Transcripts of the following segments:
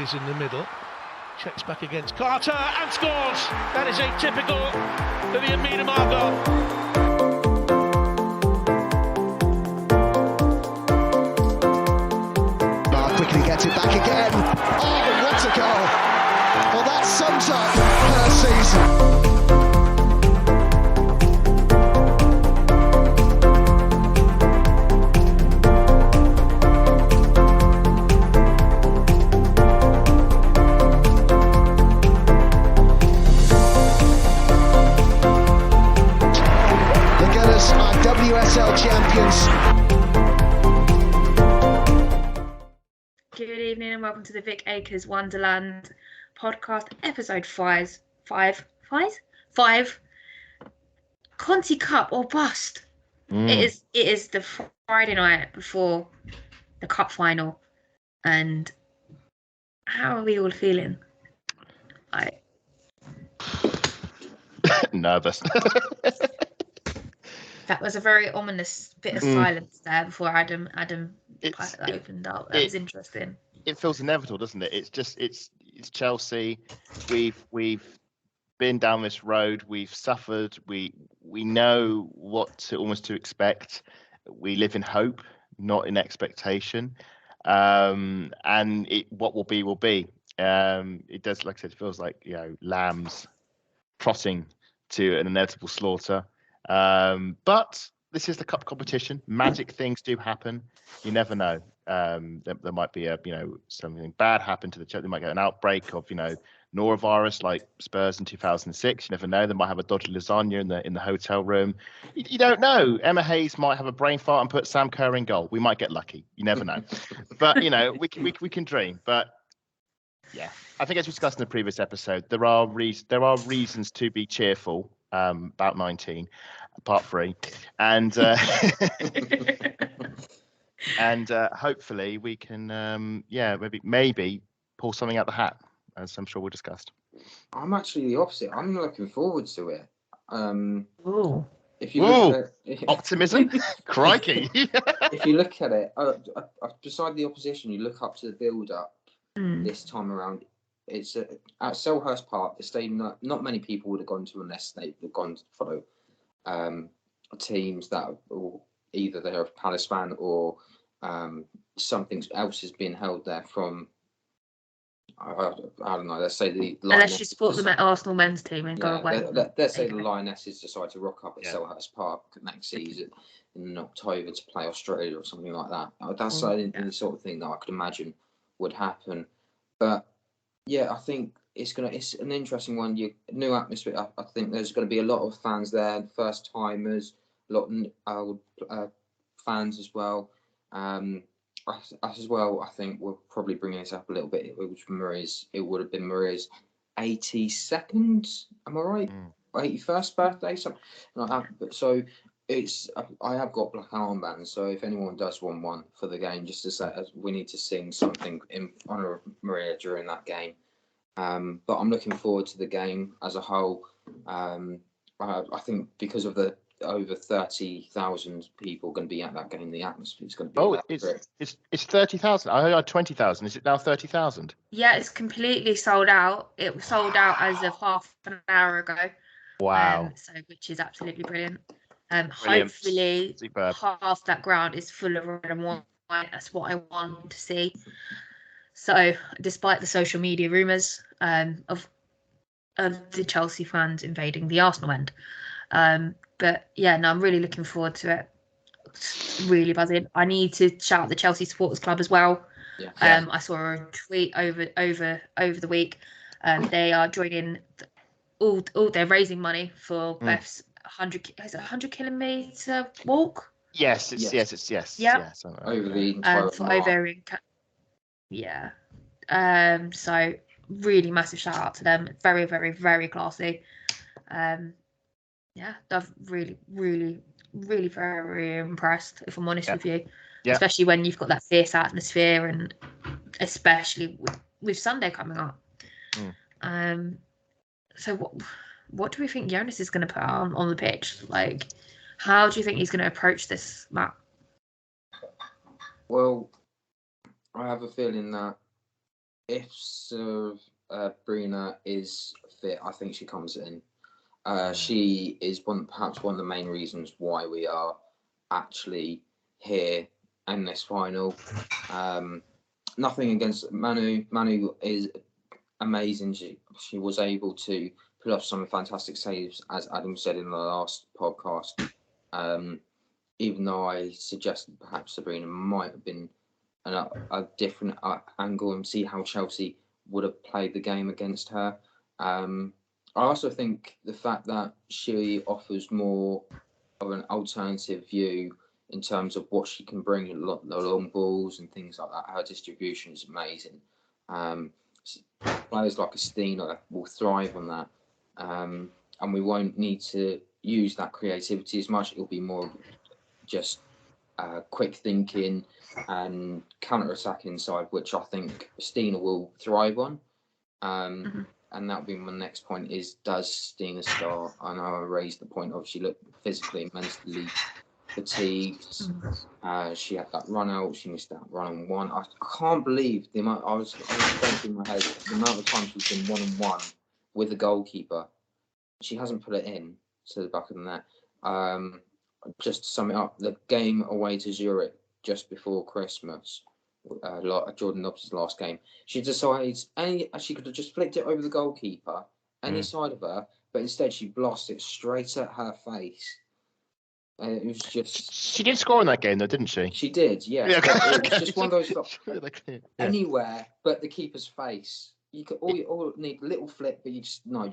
Davies in the middle. Checks back against Carter and scores. That is atypical for the Amina Margot. Quickly gets it back again. Oh, what a goal! Well, that sums up her season. The Gunners are WSL champions. Good evening and welcome to the Vic Akers Wonderland podcast, episode 5. CONTI Cup or bust. It is the Friday night before the cup final, and how are we all feeling? Nervous. That was a very ominous bit of silence there before Adam opened up. That was interesting. It feels inevitable, doesn't it? It's Chelsea. We've been down this road. We've suffered. We know what to expect. We live in hope, not in expectation. And what will be will be. It does, like I said, it feels like lambs trotting to an inevitable slaughter. But this is the cup competition. Magic things do happen. You never know. There might be something bad happen to the Chelsea. They might get an outbreak of norovirus like Spurs in 2006. You never know. They might have a dodgy lasagna in the hotel room. You don't know. Emma Hayes might have a brain fart and put Sam Kerr in goal. We might get lucky. You never know. But we can dream. But yeah, I think as we discussed in the previous episode, there are reasons to be cheerful. About 19, part 3, and and hopefully we can maybe pull something out the hat, as I'm sure we'll discuss. I'm actually the opposite. I'm looking forward to it. If you look at optimism, crikey! If you look at it, beside the opposition, you look up to the build-up this time around. It's at Selhurst Park, the stadium not many people would have gone to unless they've gone to follow teams that either they're a Palace fan or something else has been held there from. I don't know. Let's say the unless you support the Arsenal men's team and go away. Let's say the Lionesses decide to rock up at Selhurst Park next season in October to play Australia or something like that. That's the sort of thing that I could imagine would happen, but. Yeah, I think it's an interesting one. New atmosphere. I think there's going to be a lot of fans there, first timers, a lot of old fans as well. As well, I think we're probably bringing this up a little bit. It would have been Maria's 82nd. Am I right? 81st birthday, something like that. So I have got black armbands. So if anyone does want one for the game, just to say we need to sing something in honour of Maria during that game. But I'm looking forward to the game as a whole. I think because of the over 30,000 people going to be at that game, the atmosphere is going to be. It's 30,000. I heard 20,000. Is it now 30,000? Yeah, it's completely sold out. It was sold out as of half an hour ago. Wow. Which is absolutely brilliant. Hopefully half that ground is full of red and white. That's what I want to see. So, despite the social media rumours of the Chelsea fans invading the Arsenal end, but yeah, no, I'm really looking forward to it. It's really buzzing. I need to shout out the Chelsea Supporters Club as well. I saw a tweet over the week. They are joining all. They're raising money for Beth's 100 kilometre walk. Yes. Yeah. Over the entire so really massive shout out to them. Very, very, very classy. I've really, really, really very impressed, if I'm honest with you. Yeah. Especially when you've got that fierce atmosphere, and especially with Sunday coming up. So what do we think Jonas is going to put on the pitch? Like, how do you think he's going to approach this, Matt? Well, I have a feeling that if Sabrina is fit, I think she comes in. She is perhaps one of the main reasons why we are actually here in this final. Nothing against Manu. Manu is amazing. She was able to put off some fantastic saves, as Adam said in the last podcast. Even though I suggested perhaps Sabrina might have been a different angle and see how Chelsea would have played the game against her. I also think the fact that she offers more of an alternative view in terms of what she can bring, the long balls and things like that. Her distribution is amazing. Players like Stina will thrive on that, and we won't need to use that creativity as much. It'll be more just quick thinking and counter-attacking side, which I think Stina will thrive on. And that'll be my next point is, does Stina start? I know I raised the point of she looked physically and mentally fatigued. She had that run out. She missed that run on 1. I can't believe the amount. I was thinking in my head the amount of times she's been 1-on-1 with the goalkeeper. She hasn't put it in to the back of the net. Just to sum it up, the game away to Zurich just before Christmas, Jordan Nobbs' last game, she decides she could have just flicked it over the goalkeeper, any side of her, but instead she blasted it straight at her face. It was just. She did score in that game, though, didn't she? She did, yeah. It was just one of those anywhere but the keeper's face. You could all need a little flip, but you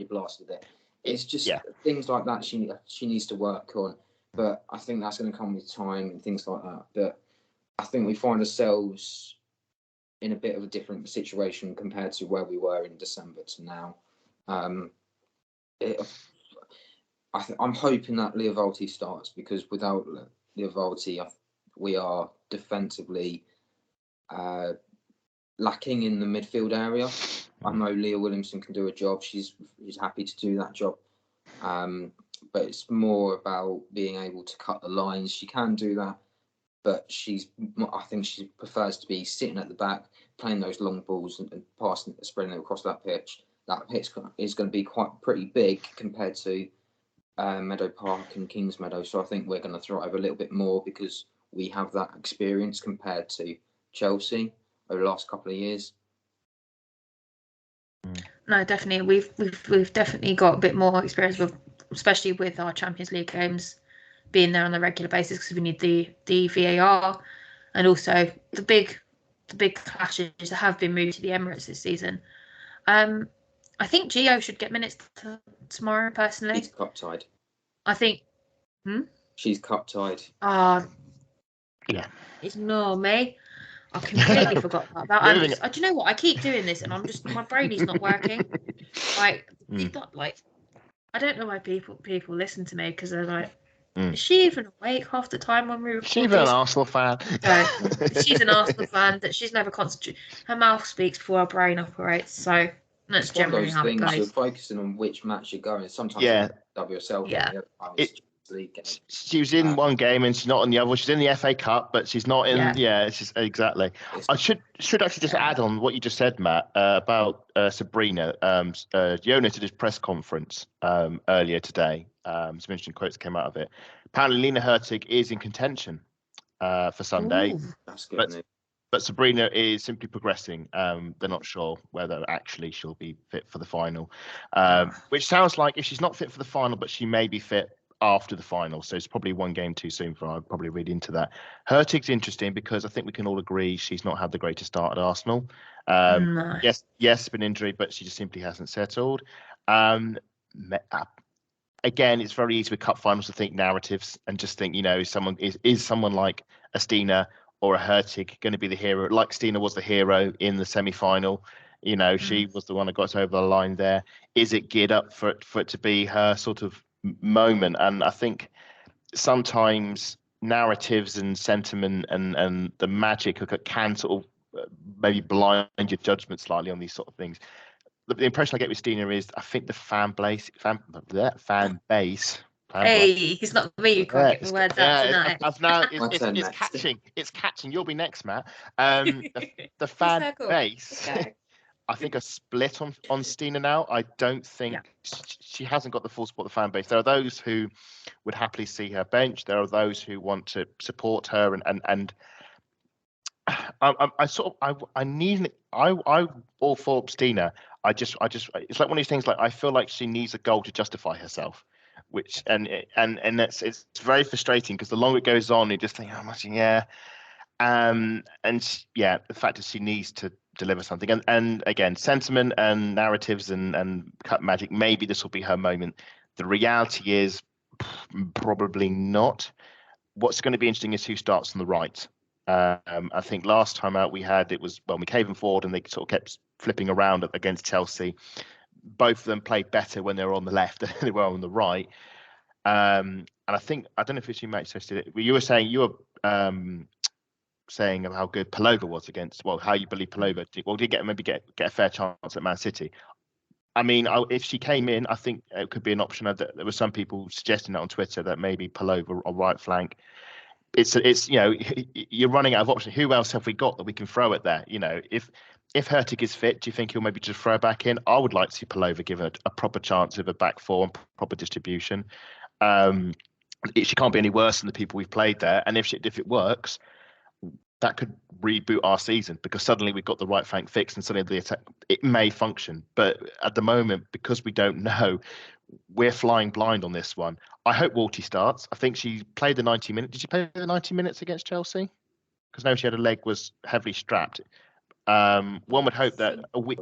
blasted it. It's just things like that she needs to work on. But I think that's going to come with time and things like that. But I think we find ourselves in a bit of a different situation compared to where we were in December to now. I'm hoping that Leovaldi starts, because without Leovaldi, we are defensively lacking in the midfield area. I know Leah Williamson can do a job. She's happy to do that job. But it's more about being able to cut the lines. She can do that, but I think she prefers to be sitting at the back, playing those long balls and passing, spreading it across that pitch. That pitch is going to be pretty big compared to Meadow Park and Kingsmeadow. So I think we're going to thrive a little bit more because we have that experience compared to Chelsea over the last couple of years. No, definitely. We've definitely got a bit more experience with, especially with our Champions League games, being there on a regular basis, because we need the VAR, and also the big clashes that have been moved to the Emirates this season. I think Gio should get minutes tomorrow. Personally, she's cup tied. I think. She's cup tied. Yeah. Ignore me. I completely forgot about that. Do you know what? I keep doing this, and my brain is not working. I don't know why people listen to me, because they're like, is she even awake half the time when we record? She's an Arsenal fan. No, she's an Arsenal fan that she's never concentrated. Her mouth speaks before her brain operates. So that's generally how it goes. You're focusing on which match you're going. Sometimes WSL. She was in one game and she's not in the other. She's in the FA Cup, but she's not in. It's just, exactly. I should actually just add on what you just said, Matt, about Sabrina. Jonas did his press conference earlier today. Some interesting quotes came out of it. Apparently, Lena Hurtig is in contention for Sunday. Ooh, that's good. But Sabrina is simply progressing. They're not sure whether actually she'll be fit for the final, which sounds like if she's not fit for the final, but she may be fit after the final. So it's probably one game too soon for her. I'd probably read into that. Hurtig's interesting because I think we can all agree she's not had the greatest start at Arsenal. No. Yes, it's been injury, but she just simply hasn't settled. Again, it's very easy with cup finals to think narratives and just think, someone is someone like a Stina or a Hurtig going to be the hero, like Stina was the hero in the semi-final. She was the one that got us over the line there. Is it geared up for it to be her sort of moment? And I think sometimes narratives and sentiment and the magic can sort of maybe blind your judgment slightly on these sort of things. The impression I get with Stina is I think the fan base. Hey, it's not me who can't get the words out tonight. It's catching. You'll be next, Matt. The fan base I think a split on Stina now. I don't think she hasn't got the full support of the fan base. There are those who would happily see her bench. There are those who want to support her, and I all for Stina. I just it's like one of these things. Like, I feel like she needs a goal to justify herself, which and it's very frustrating, because the longer it goes on, you just think, oh, much, yeah. The fact that she needs to deliver something, and again, sentiment and narratives and cut magic. Maybe this will be her moment. The reality is probably not. What's going to be interesting is who starts on the right. I think last time out we came in forward and they sort of kept flipping around against Chelsea. Both of them played better when they were on the left than they were on the right. And I don't know if it's you, Matt, you were saying saying how good Palova was against, how you believe Palova did get a fair chance at Man City. I mean, if she came in, I think it could be an option. There were some people suggesting that on Twitter, that maybe Palova or right flank. It's you're running out of options. Who else have we got that we can throw it there? If Hurtig is fit, do you think he'll maybe just throw back in? I would like to see Palova give it a proper chance of a back four and proper distribution. She can't be any worse than the people we've played there, and if it works, that could reboot our season, because suddenly we've got the right flank fixed and suddenly the attack, it may function. But at the moment, because we don't know, we're flying blind on this one. I hope Lottie starts. I think she played the 90 minutes. Did she play the 90 minutes against Chelsea? Because now she had a leg was heavily strapped. One would hope that a week.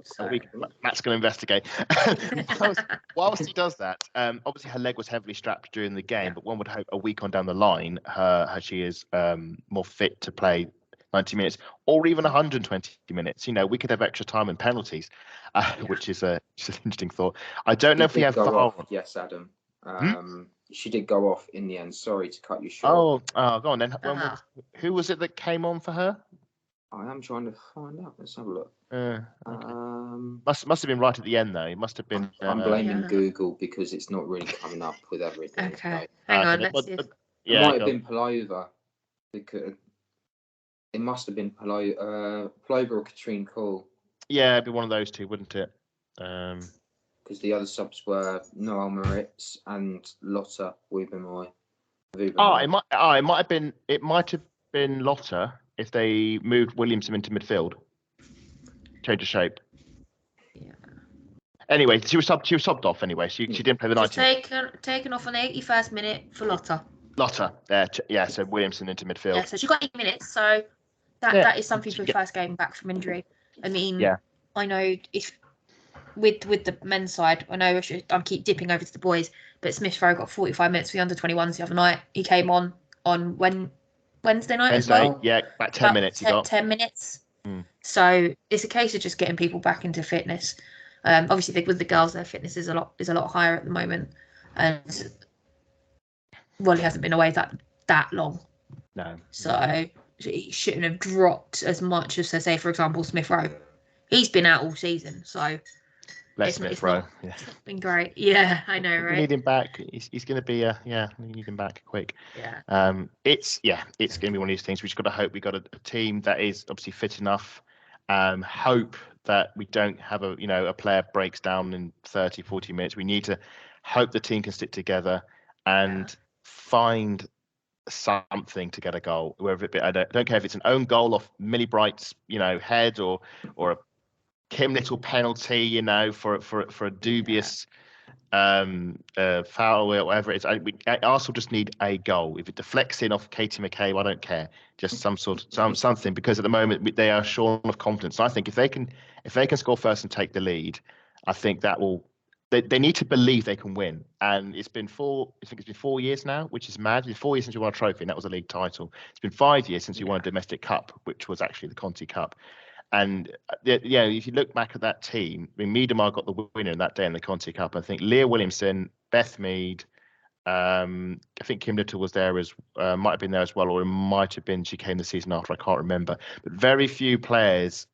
Matt's going to investigate. whilst he does that, obviously her leg was heavily strapped during the game, but one would hope a week on down the line, she is more fit to play 90 minutes or even 120 minutes. We could have extra time and penalties, which is just an interesting thought. I don't know if we have VAR. Yes, Adam. She did go off in the end. Sorry to cut you short. Oh, go on then. Who was it that came on for her? I am trying to find out. Let's have a look. Okay. Must have been right at the end though. It must have been. I'm blaming Google because it's not really coming up with everything. Okay, hang on. Let's see. It might have been Palova, because it must have been Palova or Katrine Cole. Yeah, it'd be one of those two, wouldn't it? Because the other subs were Noel Moritz and Lotta Wubimoy. It might have been Lotta if they moved Williamson into midfield. Change of shape. Yeah. Anyway, she was subbed off anyway. She didn't play the 90. Taken off on the 81st minute for Lotta. So Williamson into midfield. Yeah, so she got 8 minutes. So that is something for the first game back from injury. I mean, I know if with the men's side, I know I keep dipping over to the boys, but Smith Rowe got 45 minutes for the under-21s the other night. He came on Wednesday night as well. Yeah, about 10 minutes. 10 minutes. So it's a case of just getting people back into fitness. Obviously, with the girls, their fitness is a lot higher at the moment, and Wally hasn't been away that long. No. So he shouldn't have dropped as much as, say, for example, Smith Rowe. He's been out all season, so. Smith Rowe. It's not been great. Yeah, I know, right? We need him back. He's going to be we need him back quick. Yeah. It's going to be one of these things. We've just got to hope we got a team that is obviously fit enough. Hope that we don't have a player breaks down in 30, 40 minutes. We need to hope the team can stick together and find something to get a goal, wherever it be. I don't care if it's an own goal off Millie Bright's head or a Kim Little penalty, for a dubious foul or whatever it is. Arsenal just need a goal. If it deflects in off Katie McCabe, I don't care. Just something, because at the moment they are short of confidence. And I think if they can score first and take the lead, I think that will. They need to believe they can win. And it's been 4 years now, which is mad. It's 4 years since you won a trophy, and that was a league title. It's been 5 years since you won a domestic cup, which was actually the Conti Cup. And if you look back at that team, I mean, Miedemar got the winner in that day in the Conti Cup. I think Leah Williamson, Beth Mead, I think Kim Little was there might have been there as well, or it might have been she came the season after. I can't remember. But very few players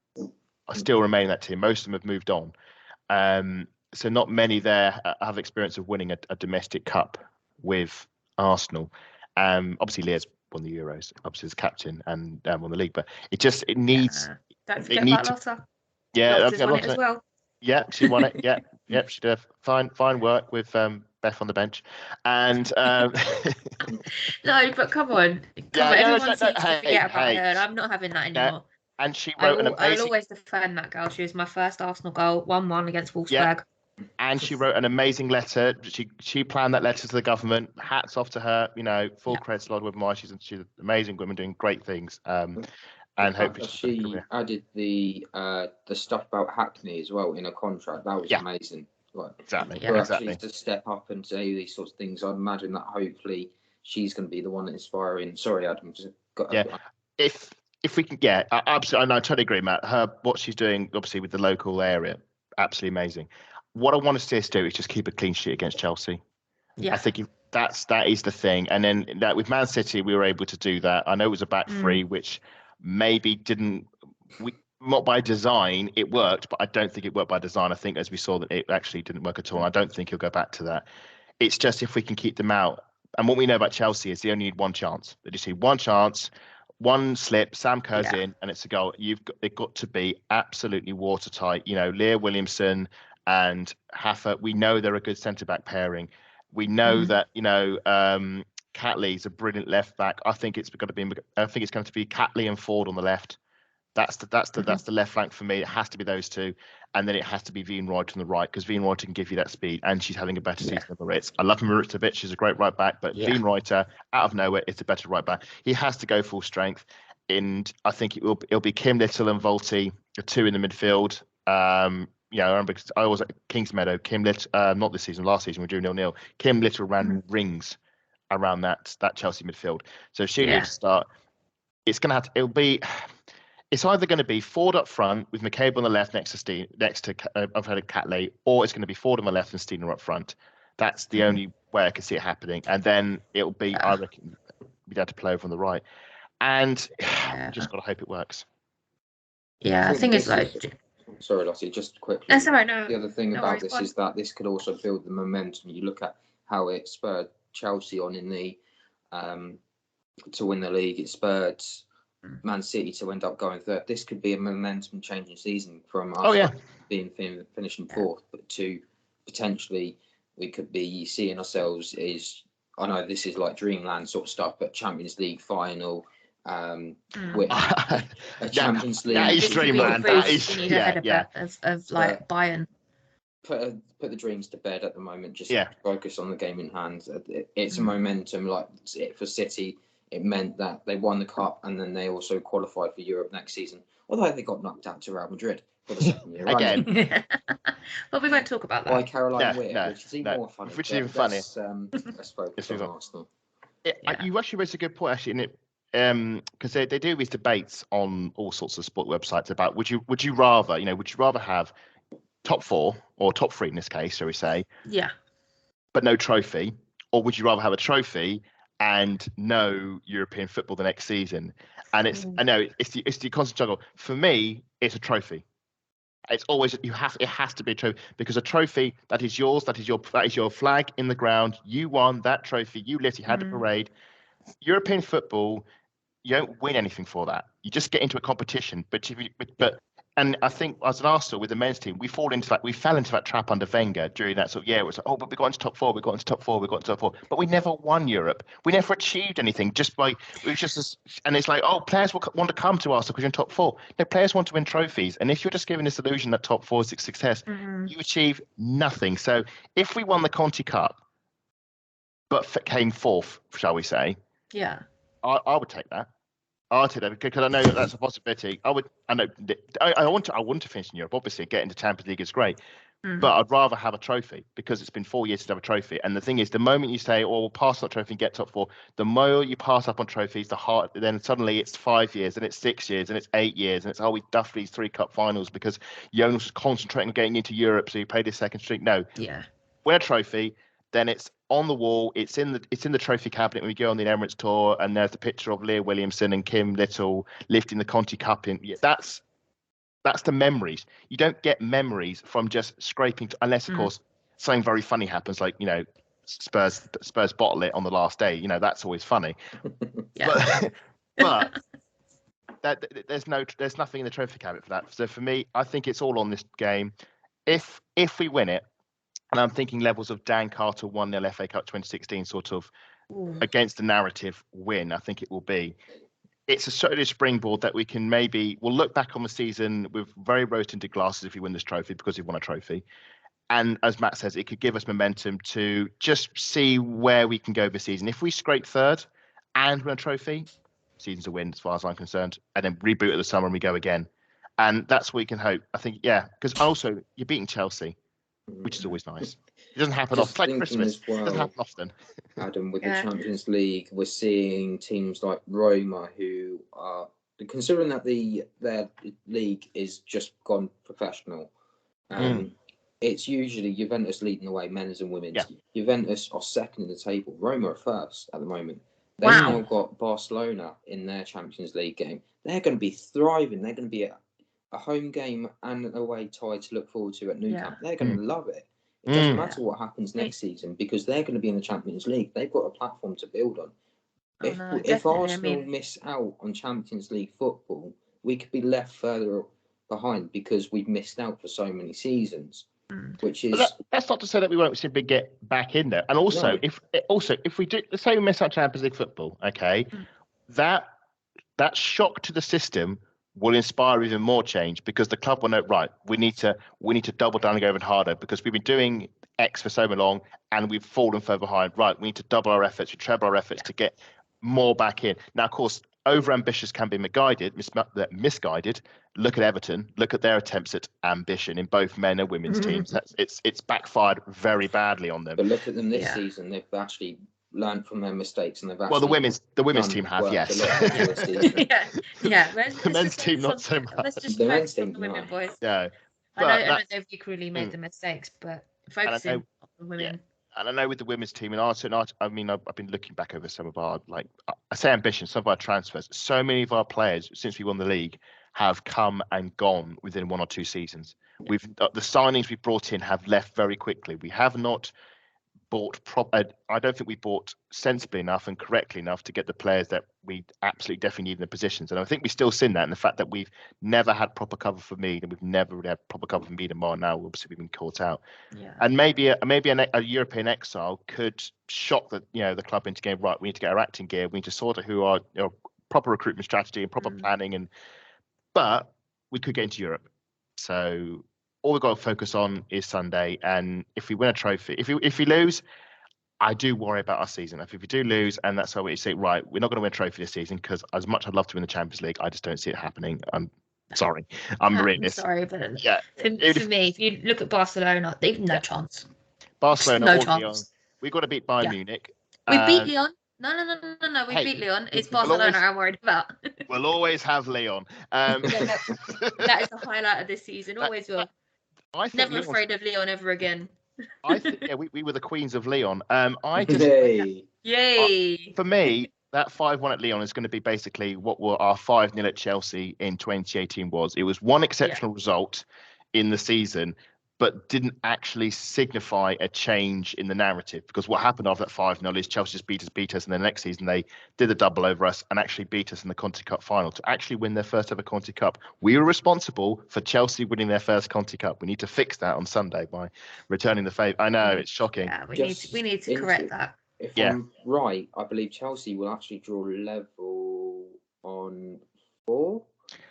still remain in that team. Most of them have moved on. So not many there have experience of winning a domestic cup with Arsenal. Obviously, Leah's won the Euros, obviously as captain, and won the league. But it needs. Don't forget about Lotta. Yeah, Doctors won it as well. Yeah, she won it. Yeah, yep, she did fine work with Beth on the bench, and No, but come on, everyone seems to forget about her, and I'm not having that anymore. And she wrote an amazing. I'll always defend that girl. She was my first Arsenal goal, 1-1 against Wolfsburg. Yeah. And she wrote an amazing letter. She planned that letter to the government. Hats off to her. Full credit to Lord Woodmire. She's an amazing woman doing great things. And hopefully she added the stuff about Hackney as well in a contract. That was amazing. Exactly. Actually to step up and say these sorts of things. I imagine that hopefully she's going to be the one inspiring. Sorry, Adam. If we can, absolutely. And I totally agree, Matt. What she's doing, obviously, with the local area, absolutely amazing. What I want to see us do is just keep a clean sheet against Chelsea. Yeah. I think that is the thing. And then with Man City, we were able to do that. I know it was a back three, which maybe not by design, it worked, but I don't think it worked by design. I think as we saw that it actually didn't work at all. I don't think he'll go back to that. It's just if we can keep them out. And what we know about Chelsea is they only need one chance. They just need one chance. One slip, Sam Kerr's in, and it's a goal. They've got to be absolutely watertight. Leah Williamson and Haffer, we know they're a good centre-back pairing. We know that, Catley's a brilliant left back. I think it's going to be Catley and Ford on the left. That's the left flank for me. It has to be those two, and then it has to be Wienreuther on the right, because Wienreuther can give you that speed, and she's having a better season than Moritz. I love Moritz a bit; she's a great right back, but Wienreuther out of nowhere is a better right back. He has to go full strength, and I think it'll be Kim Little and Volti, the two in the midfield. I remember because I was at Kingsmeadow. Kim Little, not this season, last season we drew 0-0. Kim Little ran rings around that Chelsea midfield, so she needs to start. It's either going to be Ford up front with McCabe on the left next to Catley, or it's going to be Ford on the left and Steiner up front. That's the only way I can see it happening. And then it'll be, I reckon, we'd have to play over on the right. And just got to hope it works. Yeah, I think it's like... Sorry, Lottie, just quickly. That's all right, no. The other thing about this is that this could also build the momentum. You look at how it spurred Chelsea on in the to win the league. It spurred Man City to end up going third. This could be a momentum changing season from us finishing fourth, but to potentially we could be seeing ourselves I know this is like dreamland sort of stuff, but Champions League final, with a Champions League. That is dreamland. That is of like Bayern. Put the dreams to bed at the moment. Just focus on the game in hand. It's a momentum. Like for City, it meant that they won the cup and then they also qualified for Europe next season. Although they got knocked out to Real Madrid for the second year again. But we won't talk about that. By Caroline Weir, which is even more funny. Which is even funnier. Let's focus on Arsenal. You actually raised a good point, actually, because they do these debates on all sorts of sport websites about would you rather have top four or top three in this case, shall we say? Yeah. But no trophy, or would you rather have a trophy and no European football the next season? And I know it's the constant struggle. For me, it's a trophy. It's always it has to be a trophy, because a trophy that is yours, that is your flag in the ground. You won that trophy. You literally had a parade. European football, you don't win anything for that. You just get into a competition. And I think as an Arsenal with the men's team, we fell into that trap under Wenger during that sort of year. It was like, but we got into top four, but we never won Europe. We never achieved anything. And it's like, players will want to come to Arsenal because you're in top four. No, players want to win trophies. And if you're just giving this illusion that top four is a success, you achieve nothing. So if we won the Conti Cup, but came fourth, shall we say? Yeah, I would take that. I'll take that because I know that's a possibility. I want to finish in Europe. Obviously, getting to Champions League is great, but I'd rather have a trophy because it's been 4 years to have a trophy. And the thing is, the moment you say, we'll pass that trophy and get top four, the more you pass up on trophies, then suddenly it's 5 years, and it's 6 years, and it's 8 years, and it's we duffed these 3 cup finals because Jonas was concentrating on getting into Europe, so he played his second streak. No, win a trophy, then it's on the wall. It's in the trophy cabinet when we go on the Emirates tour, and there's the picture of Leah Williamson and Kim Little lifting the Conti Cup in. That's the memories. You don't get memories from just scraping, unless of course something very funny happens, like Spurs bottle it on the last day. That's always funny. But there's nothing in the trophy cabinet for that. So for me, I think it's all on this game. If we win it, and I'm thinking levels of Dan Carter 1-0 FA Cup 2016 sort of against the narrative win, I think it will be. It's a sort of springboard that we'll look back on the season with very rose-tinted glasses if we win this trophy, because we've won a trophy. And as Matt says, it could give us momentum to just see where we can go this season. If we scrape third and win a trophy, season's a win as far as I'm concerned, and then reboot at the summer and we go again. And that's what we can hope. I think, because also you're beating Chelsea, which is always nice. It doesn't happen often. It's like Christmas. It doesn't happen often. Adam, with the Champions League, we're seeing teams like Roma who are, considering that their league is just gone professional, it's usually Juventus leading the way, men's and women's. Yeah. Juventus are second in the table. Roma are first at the moment. They've now got Barcelona in their Champions League game. They're going to be thriving. They're going to be a home game and an away tie to look forward to at Nou Camp. They're going to love it. It doesn't matter what happens next season, because they're going to be in the Champions League. They've got a platform to build on. If Arsenal miss out on Champions League football, we could be left further behind because we've missed out for so many seasons. Which is that's not to say that we won't simply get back in there. And also, if we do, let's say we miss out Champions League football, that shock to the system will inspire even more change, because the club will know, right, we need to double down and go even harder, because we've been doing X for so long and we've fallen further behind. Right, we need to double our efforts, treble our efforts to get more back in. Now, of course, over-ambitious can be misguided. Look at Everton. Look at their attempts at ambition in both men and women's teams. It's backfired very badly on them. But look at them this season. They've actually learned from their mistakes, and they've actually the women's team have, yes. The men's team not so much. Let's just focus on the women, boys. Yeah. I don't know if you really made the mistakes, but focusing on the women. Yeah. And I know with the women's team, and I mean, I've been looking back over some of our, I say ambition, some of our transfers. So many of our players, since we won the league, have come and gone within 1 or 2 seasons. The signings we brought in have left very quickly. We have not bought I don't think we bought sensibly enough and correctly enough to get the players that we absolutely definitely need in the positions. And I think we still seen that in the fact that we've never had proper cover for Mead, and we've never really had proper cover for Mead and Mar. Now obviously we've been caught out. And maybe a European exile could shock the club into going, right, we need to get our acting gear, we need to sort out who are proper recruitment strategy and proper planning, but we could get into Europe. So all we've got to focus on is Sunday, and if we win a trophy, if we lose, I do worry about our season. If we do lose, and that's how we say, right, we're not going to win a trophy this season, because as much as I'd love to win the Champions League, I just don't see it happening. I'm sorry. I'm sorry, but for me, if you look at Barcelona, they've no chance. Barcelona, no chance. We've got to beat Bayern Munich. We beat Lyon. No. We beat Lyon. It's Barcelona I'm worried about. We'll always have Lyon. That is the highlight of this season. Always will. Never afraid of Lyon ever again. I think we were the queens of Lyon. Yay! For me, that 5-1 at Lyon is going to be basically what were our 5-0 at Chelsea in 2018 was. It was one exceptional result in the season, but didn't actually signify a change in the narrative, because what happened after that 5-0 is Chelsea just beat us, and the next season they did a double over us and actually beat us in the CONTI Cup final to actually win their first ever CONTI Cup. We were responsible for Chelsea winning their first CONTI Cup. We need to fix that on Sunday by returning the favour. I know, it's shocking. Yeah, we need to correct that. If I'm right, I believe Chelsea will actually draw level on 4.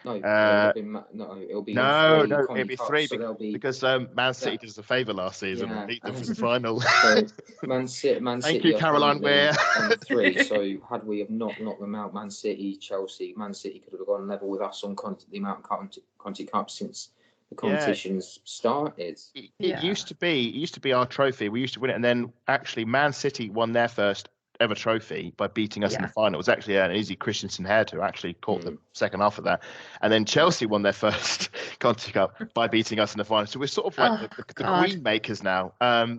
No, it'll be 3 because Man City did us a favour last season and beat them for the final. So Man City. Thank you, Caroline Weir. On 3. So had we have not knocked them out, Man City could have gone level with us on the amount of CONTI Cup since the competitions started. It used to be our trophy. We used to win it, and then actually Man City won their first ever trophy by beating us in the final. It was actually an Izzy Christensen head who actually caught the second half of that, and then Chelsea won their first CONTI Cup by beating us in the final. So we're sort of like the queen makers now.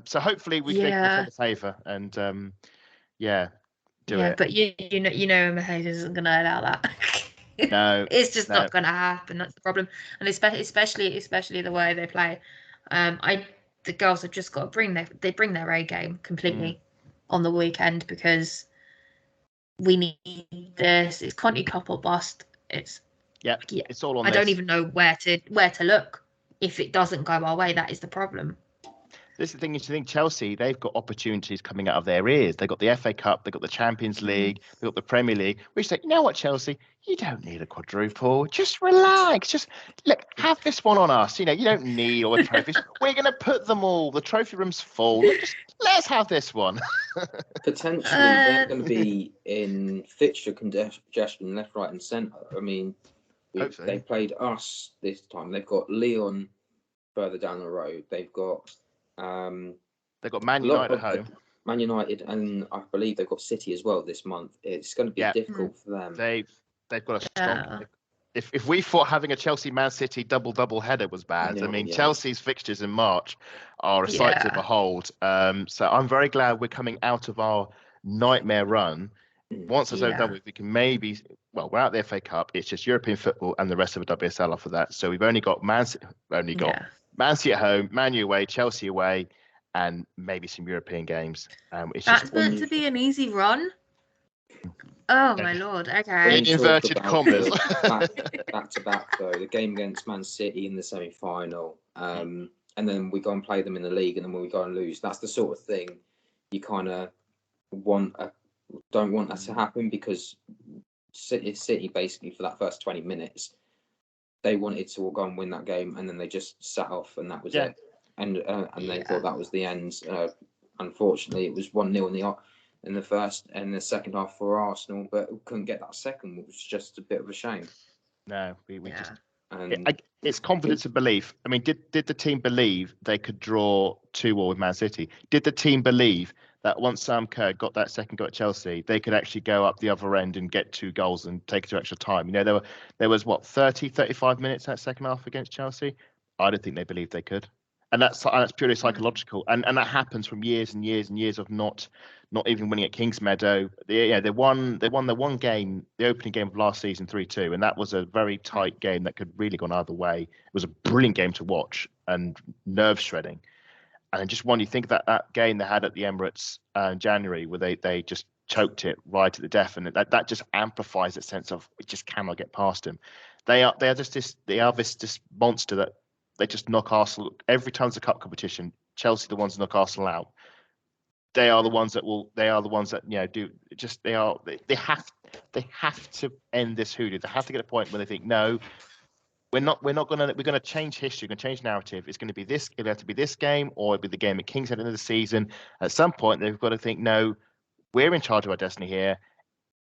So hopefully we can return the favour and do it. But you know Mercedes isn't going to allow that. No, it's just not going to happen. That's the problem, and especially the way they play. The girls have just got to bring their A game completely on the weekend, because we need this. It's CONTI Cup or bust. It's Yeah, it's all on I this. don't even know where to look if it doesn't go our way. That is the problem. This is the thing. You think Chelsea, they've got opportunities coming out of their ears. They've got the FA Cup, they've got the Champions League, they've got the Premier League. We say, you know what, Chelsea, you don't need a quadruple. Just relax. Just look, have this one on us. You don't need all the trophies. We're going to put them all. The trophy room's full. Let's have this one. Potentially, they're going to be in fixture congestion left, right, and centre. I mean, they played us this time. They've got Lyon further down the road. They've got Man United at home. Man United, and I believe they've got City as well this month. It's going to be difficult for them. They've got a strong. If we thought having a Chelsea Man City double header was bad, Chelsea's fixtures in March are a sight to behold. So I'm very glad we're coming out of our nightmare run. Once it's done with, we can maybe. Well, we're out of the FA Cup. It's just European football and the rest of the WSL after that. So we've only got Man City at home, Man U away, Chelsea away, and maybe some European games. That's meant to be an easy run. Oh my lord! Okay. In inverted commas. Back to back though, the game against Man City in the semi-final, and then we go and play them in the league, and then when we go and lose, that's the sort of thing you kind of don't want that to happen, because City basically for that first 20 minutes, they wanted to go and win that game, and then they just sat off, and that was it. And they thought that was the end. Unfortunately, it was 1-0 in the first and the second half for Arsenal, but we couldn't get that second, which was just a bit of a shame. No, we just. It's confidence and belief. I mean, did the team believe they could draw 2-2 with Man City? Did the team believe that once Sam Kerr got that second goal at Chelsea, they could actually go up the other end and get 2 goals and take it to extra time? There was 35 minutes that second half against Chelsea. I don't think they believed they could, and that's purely psychological. And that happens from years and years and years of not even winning at Kingsmeadow. They won the one game, the opening game of last season, 3-2, and that was a very tight game that could really gone either way. It was a brilliant game to watch and nerve shredding. And just when you think that game they had at the Emirates in January, where they just choked it right at the death, and that just amplifies that sense of we just cannot get past them. They are this monster that they just knock Arsenal every time there's a cup competition. Chelsea, the ones that knock Arsenal out. They are the ones that do. They have to end this hoodoo. They have to get a point where they think, no, we're going to change history. We're going to change narrative. It's going to be this. It'll have to be this game, or it'll be the game at Kings at the end of the season. At some point, they've got to think, no, we're in charge of our destiny here.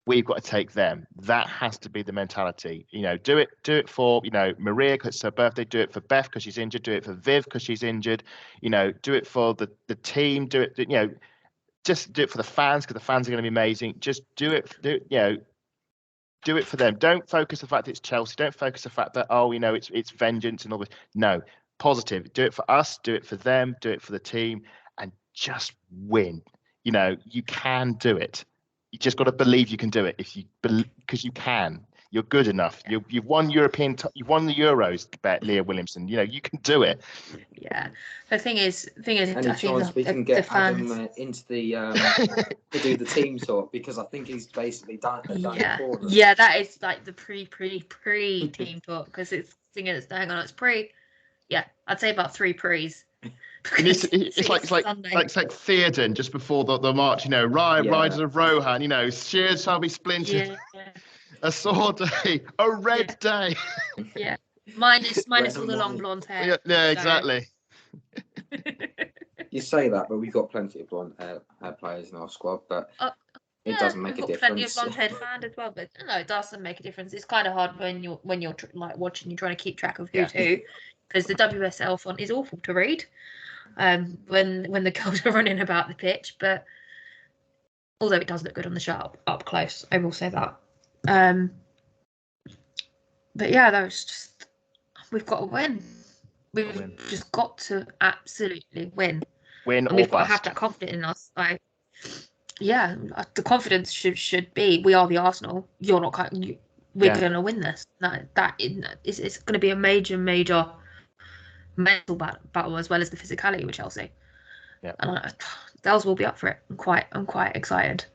We've got to take them. That has to be the mentality. Do it for Maria because it's her birthday. Do it for Beth because she's injured. Do it for Viv because she's injured. Do it for the team. Do it. Just do it for the fans because the fans are going to be amazing. Just do it. Do it for them. Don't focus the fact that it's Chelsea. Don't focus the fact that it's vengeance and all this. No, positive. Do it for us. Do it for them. Do it for the team, and just win. You can do it. You just got to believe you can do it. Because you can. You're good enough. You've won you've won the Euros, Leah Williamson. You can do it. Yeah. The thing is, any I chance we can get Adam into the to do the team talk, because I think he's basically done it for us. Yeah, that is like the pre team talk, because it's pre. Yeah, I'd say about 3 pre's. It's like Theoden just before the march. Riders of Rohan. Shears shall be splintered. Yeah. A sore day, a red day. Yeah, mine is all the long blonde hair. Yeah, exactly. You say that, but we've got plenty of blonde hair players in our squad, but it doesn't make a difference. Plenty of blonde haired fans as well, but no, it doesn't make a difference. It's kind of hard when you're like watching, you're trying to keep track of who's who, because the WSL font is awful to read. When the girls are running about the pitch, but although it does look good on the shot up close, I will say that. But yeah, that was just, we've got to win. We've just got to absolutely win. And we've got to have that confidence in us. The confidence should be, we are the Arsenal. You're not. We're going to win this. It's going to be a major mental battle, as well as the physicality with Chelsea. Yeah, and Dels will be up for it. I'm quite excited.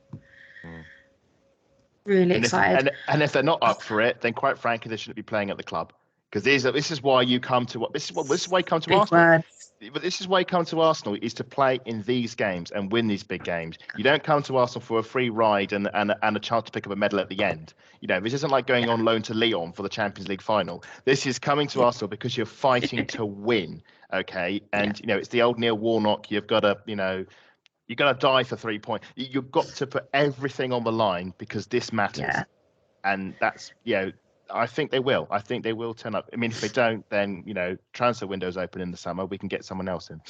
Really And excited. and if they're not up for it, then quite frankly, they shouldn't be playing at the club. Because this is why you come to this is why you come to Big Arsenal. words. But this is why you come to Arsenal, is to play in these games and win these big games. You don't come to Arsenal for a free ride and a chance to pick up a medal at the end. This isn't like going on loan to Lyon for the Champions League final. This is coming to Arsenal because you're fighting to win. Okay, and it's the old Neil Warnock. You've got to you're going to die for 3 points. You've got to put everything on the line because this matters. Yeah. And that's, I think they will. I think they will turn up. I mean, if they don't, then, transfer windows open in the summer. We can get someone else in.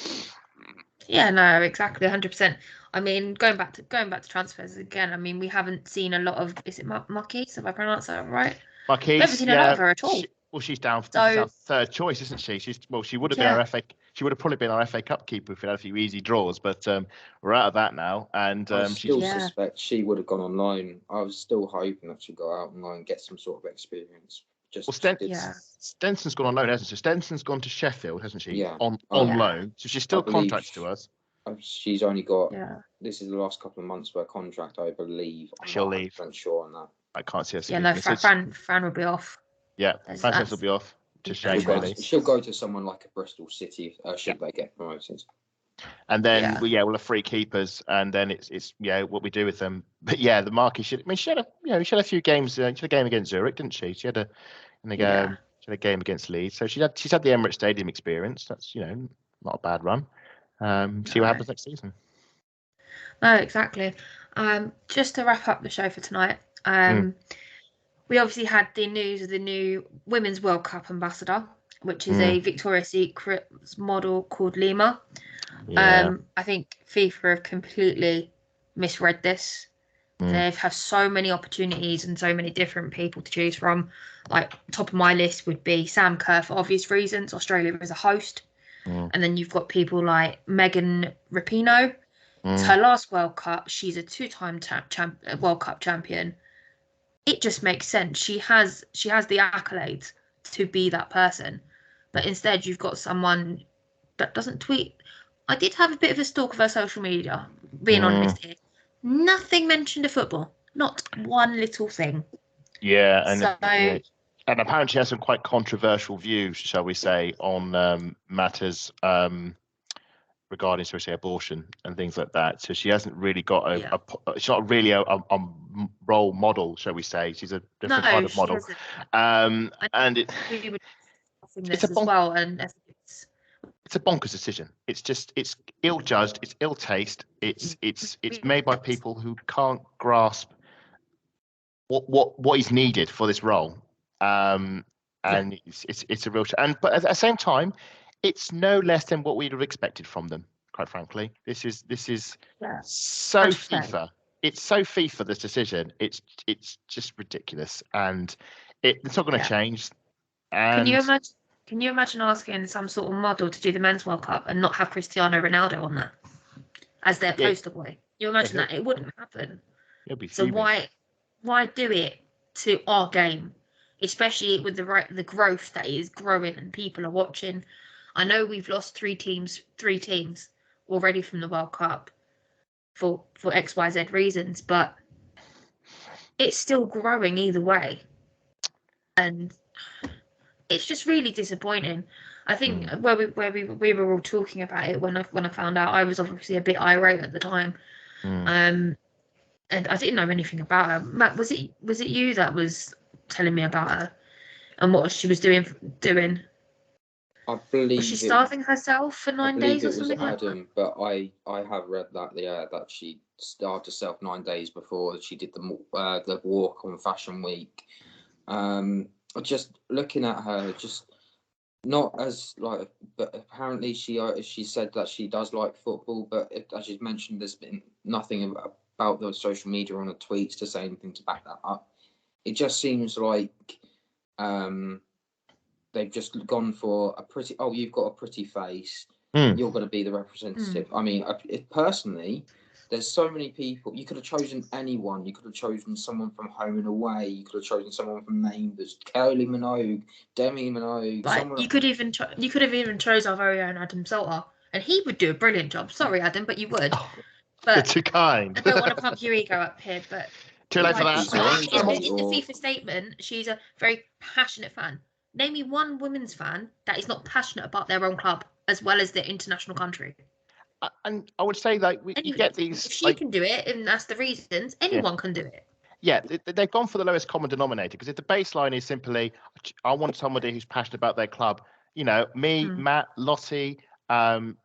Yeah, no, exactly, 100%. I mean, going back to transfers again. I mean, we haven't seen a lot of. Is it Marquise? Have I pronounced that right? Marquise, we haven't seen a lot of her at all. She's down third choice, isn't she? She would have been our FA. She would have probably been our FA Cup keeper if we had a few easy draws, but we're out of that now. And I still suspect she would have gone on loan. I was still hoping that she'd go out on loan and get some sort of experience. Stenson's gone on loan, hasn't she? Stenson's gone to Sheffield, hasn't she? Yeah. On loan, so she's still contracted to us. She's only got. Yeah. This is the last couple of months of her contract, I believe. She'll leave. I'm sure on that. I can't see her. Yeah, no, Fran will be off. Yeah, Frances will be off. She'll go to someone like a Bristol City should they get promoted. And then we'll have three keepers, and then it's what we do with them. But the Marquis she had a few games. She had a game against Zurich, didn't she? She had a game against Leeds. So she's had the Emirates Stadium experience. That's not a bad run. See what happens next season. No, exactly. Just to wrap up the show for tonight. We obviously had the news of the new Women's World Cup ambassador, which is a Victoria's Secret model called Lima. Yeah. I think FIFA have completely misread this. They've had so many opportunities and so many different people to choose from. Like, top of my list would be Sam Kerr for obvious reasons. Australia is a host. And then you've got people like Megan Rapinoe. It's her last World Cup. She's a two-time World Cup champion. It just makes sense. She has the accolades to be that person, but instead you've got someone that doesn't tweet. I did have a bit of a stalk of her social media, being honest here. Nothing mentioned of football, not one little thing. Yeah, and apparently she has some quite controversial views, shall we say, on matters regarding, so to say, abortion and things like that. So she hasn't really got she's not really a role model, shall we say. She's a different kind of model. And it's a bonkers decision. It's ill-judged, it's ill-taste, it's made by people who can't grasp what is needed for this role. And it's a real but at the same time, it's no less than what we'd have expected from them, quite frankly. This is so 100%. FIFA. It's so FIFA, this decision. It's just ridiculous, and it's not going to change. And Can you imagine asking some sort of model to do the Men's World Cup and not have Cristiano Ronaldo on that as their poster boy? Can you imagine that? It wouldn't happen. So why do it to our game, especially with the growth that is growing and people are watching? I know we've lost three teams already from the World Cup for XYZ reasons, but it's still growing either way. And it's just really disappointing. I think where we were all talking about it when I found out, I was obviously a bit irate at the time. And I didn't know anything about her. Matt, was it you that was telling me about her and what she was doing? I believe was she starving herself for 9 days or something like that? But I have read that she starved herself 9 days before she did the walk on Fashion Week. Just looking at her, just not as like, but apparently she said that she does like football, but as you mentioned, there's been nothing about the social media or the tweets to say anything to back that up. It just seems like they've just gone for a pretty. Oh, you've got a pretty face. You're going to be the representative. I mean, personally, there's so many people. You could have chosen anyone. You could have chosen someone from Home and Away. You could have chosen someone from Neighbours. Kylie Minogue, Demi Minogue. Like, you could have even chose our very own Adam Salter, and he would do a brilliant job. Sorry, Adam, but you would. But too kind. I don't want to pump your ego up here, but Too late for that. In the FIFA statement, she's a very passionate fan. Name me one women's fan that is not passionate about their own club as well as their international country. And I would say like you get these. If she can do it, and that's the reasons, anyone can do it. Yeah, they've gone for the lowest common denominator because if the baseline is simply, I want somebody who's passionate about their club. You know, me, Matt, Lottie,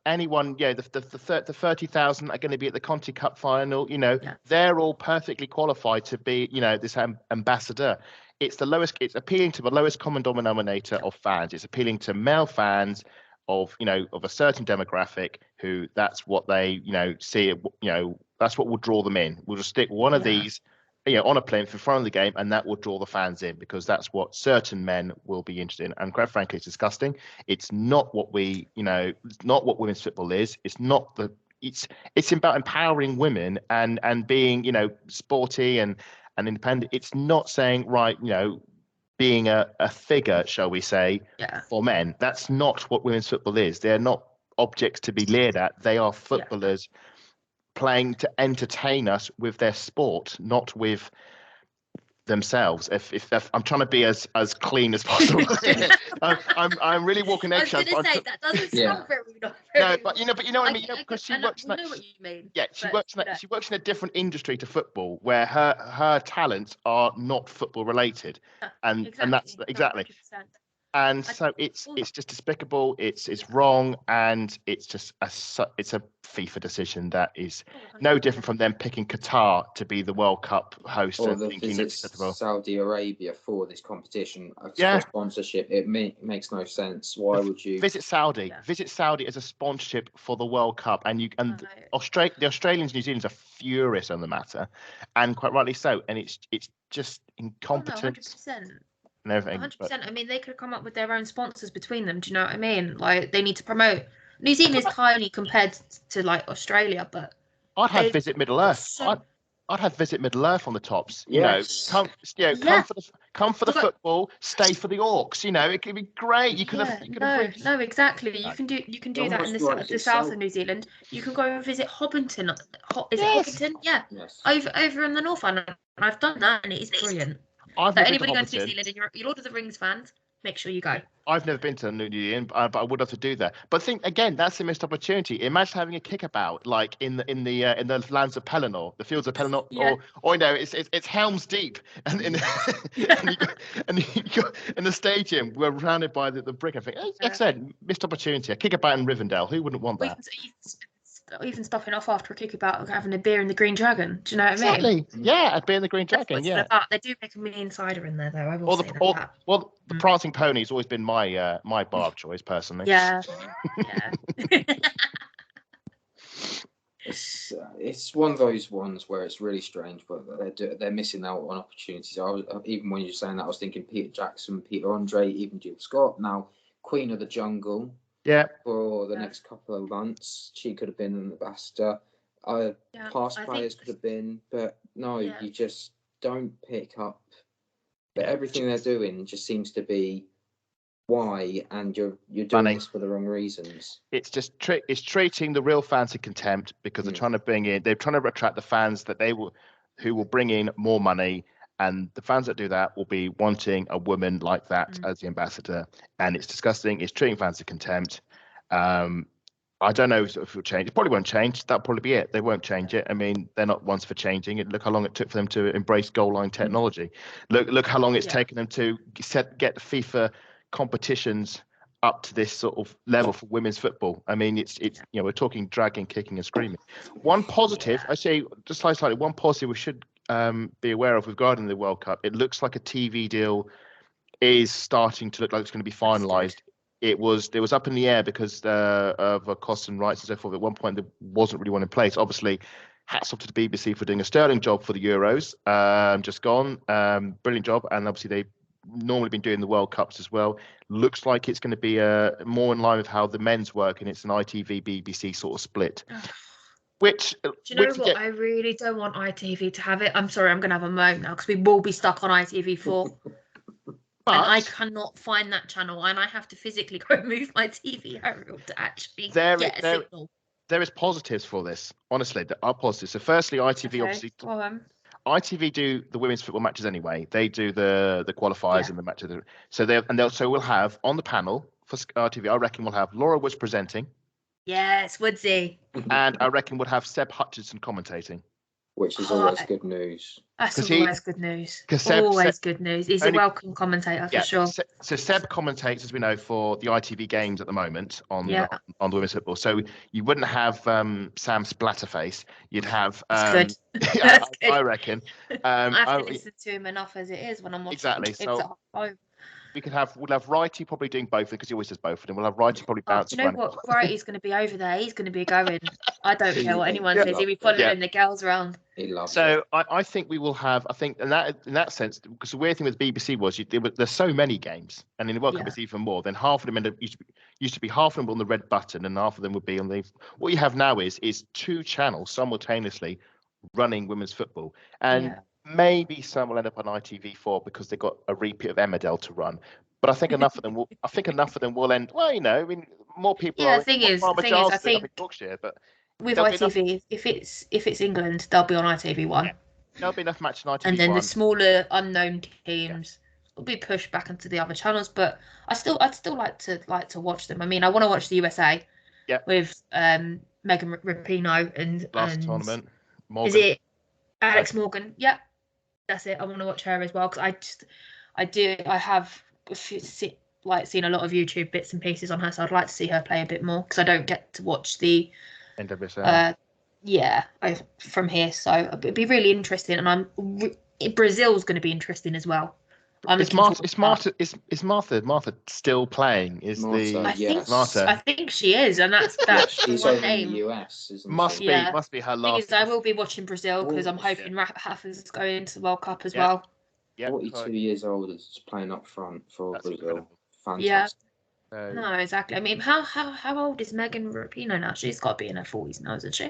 anyone. Yeah, the 30,000 are going to be at the CONTI Cup final. You know, they're all perfectly qualified to be, you know, this ambassador. It's the lowest. It's appealing to the lowest common denominator of fans. It's appealing to male fans of, you know, of a certain demographic who that's what they, you know, see. You know, that's what will draw them in. We'll just stick one of these, you know, on a plinth in front of the game, and that will draw the fans in because that's what certain men will be interested in. And quite frankly, it's disgusting. It's not what we, you know, it's not what women's football is. It's not the. It's about empowering women and being, you know, sporty and independent. It's not saying, right, you know, being a figure, shall we say, for men. That's not what women's football is. They're not objects to be leered at. They are footballers playing to entertain us with their sport, not with themselves. If I'm trying to be as clean as possible, I'm really walking eggshells. I was going to say that doesn't sound very no, but you know what I mean. You know, because she works. I know what you mean. Yeah, she works in a different industry to football, where her talents are not football related, and that's exactly. 100%. And so it's just despicable. It's wrong, and it's just a FIFA decision that is no different from them picking Qatar to be the World Cup host or and the thinking visit Saudi Arabia for this competition. For sponsorship, it makes no sense. Why would you visit Saudi? Visit Saudi as a sponsorship for the World Cup, and the Australians, New Zealanders are furious on the matter, and quite rightly so. And it's just incompetence. 100%. And everything. 100%. I mean, they could come up with their own sponsors between them. Do you know what I mean? Like, they need to promote. New Zealand is tiny compared to like Australia, but I'd have Visit Middle Earth. I'd have Visit Middle Earth on the tops. You know, come for the football, stay for the Orcs. You know, it could be great. You could have. No, exactly. You can do that in the south of New Zealand. You can go and visit Hobbiton. Is it Hobbiton? Yeah. Yes. Over in the North Island. I've done that, and it is brilliant. So anybody going to New Zealand and you're Lord of the Rings fans, make sure you go. I've never been to New Zealand, but I would have to do that. But think again, that's a missed opportunity. Imagine having a kickabout like in the lands of Pelennor, the fields of Pelennor, or you know, it's Helm's Deep, and in the stadium we're surrounded by the brick. I think, like I said, missed opportunity. A kickabout in Rivendell, who wouldn't want that? Even stopping off after a kickabout, having a beer in the Green Dragon. Do you know what I mean? Yeah, a beer in the Green Dragon. Yeah, they do make a mean cider in there, though. I will say that. Well, the Prancing Pony's always been my bar of choice, personally. Yeah. It's one of those ones where it's really strange, but they're missing out on opportunities. Even when you're saying that, I was thinking Peter Jackson, Peter Andre, even Jill Scott. Now, Queen of the Jungle. Yeah. For the next couple of months, she could have been an ambassador. Past players could have been, but no, you just don't pick up. But everything they're doing just seems to be why, and you're doing this for the wrong reasons. It's just it's treating the real fans in contempt because they're trying to attract the fans who will bring in more money. And the fans that do that will be wanting a woman like that as the ambassador. And it's disgusting. It's treating fans in contempt. I don't know if it will change. It probably won't change. That'll probably be it. They won't change it. I mean, they're not ones for changing it. Look how long it took for them to embrace goal line technology. Look how long it's taken them to get the FIFA competitions up to this sort of level for women's football. I mean, it's we're talking dragging, kicking and screaming. One positive, I say just slightly, one positive we should be aware of regarding the World Cup. It looks like a TV deal is starting to look like it's going to be finalised. It was up in the air because of costs and rights and so forth. At one point, there wasn't really one in place. Obviously, hats off to the BBC for doing a sterling job for the Euros. Just gone, brilliant job, and obviously they've normally been doing the World Cups as well. Looks like it's going to be more in line with how the men's work, and it's an ITV BBC sort of split. Do you know what? I really don't want ITV to have it. I'm sorry, I'm going to have a moan now because we will be stuck on ITV4. And I cannot find that channel, and I have to physically go move my TV aerial to actually get a signal. There is positives for this. Honestly, there are positives. So firstly, ITV ITV do the women's football matches anyway. They do the qualifiers and the matches. So we'll have on the panel for ITV. I reckon we'll have Laura Woods presenting. Yes, Woodsy. And I reckon we'll have Seb Hutchinson commentating. Which is always good news. That's always good news. Always good news. He's a welcome commentator for sure. So Seb commentates, as we know, for the ITV games at the moment on the women's football. So you wouldn't have Sam Splatterface. You'd have. That's good. I reckon. I have to listen to him enough as it is when I'm watching. Exactly. So we'll have Righty probably doing both because he always does both of them. We'll have Righty probably bouncing. You know what? Righty's going to be over there. He's going to be going. I don't care what anyone says. He'll be following the girls around. He loves it. I think we will have. I think in that sense, because the weird thing with BBC was there's so many games, and in the World Cup it's even more. Then half of them used to be half of them on the red button, and half of them would be on the. What you have now is 2 channels simultaneously running women's football, and maybe some will end up on ITV4 because they've got a repeat of Emmerdale to run. But I think enough of them will end. Well, I mean, more people. Yeah, the thing is, I think Yorkshire, but with ITV, if it's England, they'll be on ITV1. Yeah, there'll be enough match on ITV1. And then the smaller unknown teams will be pushed back into the other channels. But I'd still like to watch them. I mean, I want to watch the USA. Yeah. With Megan Rapinoe and last tournament. Morgan. Is it Alex Morgan? Yeah, that's it. I want to watch her as well because I have seen a lot of YouTube bits and pieces on her, so I'd like to see her play a bit more because I don't get to watch the NWSL. From here, so it'd be really interesting, and Brazil's going to be interesting as well. Is Martha still playing? I think she is, and that's she's one over name. in the US, isn't must she? Be her last. I will be watching Brazil because I'm hoping Rafa's going to the World Cup as well. Yeah, 42 years old is playing up front for Brazil. Incredible. Fantastic. Yeah. No, exactly. I mean, how old is Megan Rapinoe now? She's got to be in her 40s now, isn't she?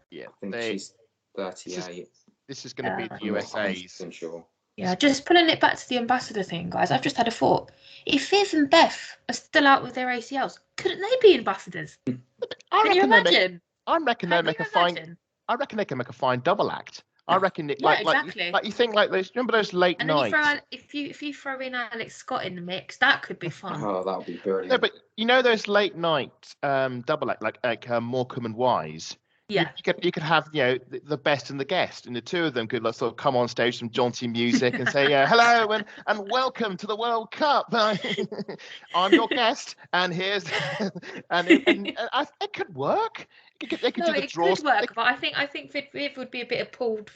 Yeah, I think she's 38. This is going to be the USA's. Sure. Yeah, just pulling it back to the ambassador thing, guys. I've just had a thought. If Viv and Beth are still out with their ACLs, couldn't they be ambassadors? Can you imagine? I reckon they make a fine. I reckon they can make a fine double act. I reckon it exactly. Like you think like those. Remember those late nights? If you throw in Alex Scott in the mix, that could be fun. Oh, that would be brilliant. No, but you know those late night double act like Morecambe and Wise. Yeah. You could have the best and the guest, and the two of them could sort of come on stage some jaunty music and say hello and welcome to the World Cup. I'm your guest, and here's it could work. They could do the draws. Could work, but I think Viv would be a bit appalled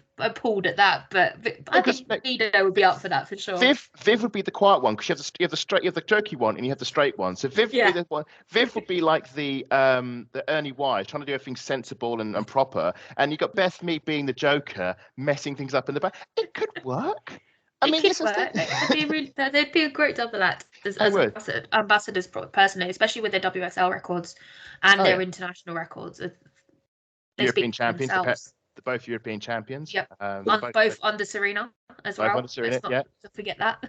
at that. But I think Vido would be up for that for sure. Viv would be the quiet one because you have the jerky one and you have the straight one. So Viv would be the one. Viv would be like the Ernie Wise, trying to do everything sensible and proper. And you got Beth Mead being the Joker, messing things up in the back. It could work. I mean, they'd be a great double act as ambassadors personally, especially with their WSL records and their international records. European champions, both European champions. Yep, both under Serena as well. Under Serena, Let's not forget that.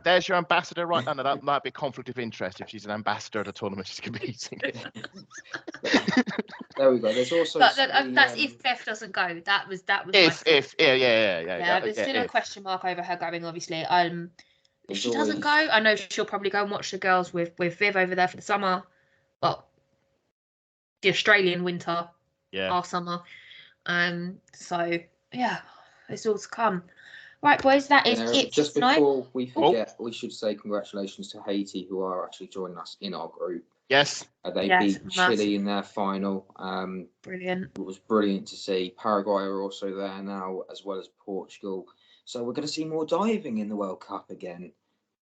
there's your ambassador right now. That might be a conflict of interest if she's an ambassador at a tournament she's competing in. There we go. There's also that's if Beth doesn't go. That was if there's still a question mark over her going, obviously. If she doesn't go, I know she'll probably go and watch the girls with Viv over there for the summer. Well, the Australian winter, our summer. So yeah, it's all to come. Right, boys, that is it. Just before we forget, we should say congratulations to Haiti, who are actually joining us in our group. Yes. They beat Chile in their final. Brilliant. It was brilliant to see. Paraguay are also there now, as well as Portugal. So we're going to see more diving in the World Cup again.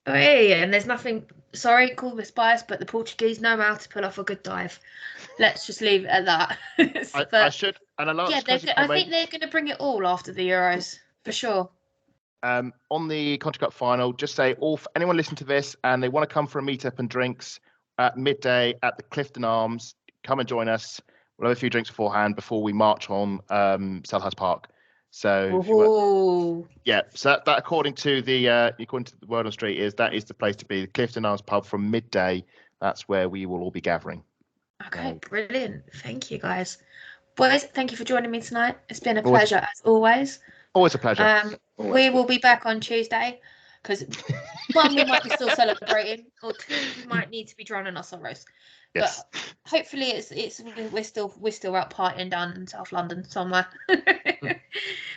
Oh, yeah, and there's nothing. Sorry, call this bias, but the Portuguese know how to pull off a good dive. Let's just leave it at that. I should, and I think they're going to bring it all after the Euros for sure. On the CONTI Cup final, just say anyone listen to this and they want to come for a meet-up and drinks at midday at the Clifton Arms, come and join us. We'll have a few drinks beforehand before we march on Selhurst Park. So so that according to the Word on Street that is the place to be. The Clifton Arms pub from midday. That's where we will all be gathering. Okay, brilliant. Thank you, guys. Boys, thank you for joining me tonight. It's been a pleasure as always. Always a pleasure. We will be back on Tuesday because one, we might be still celebrating, or two, we might need to be drowning our sorrows. Yes. But hopefully, we're still out partying down in South London somewhere.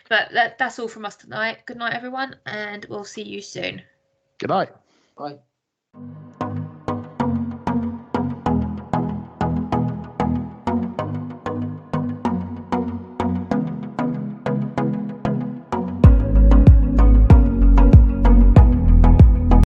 But that's all from us tonight. Good night, everyone, and we'll see you soon. Good night. Bye.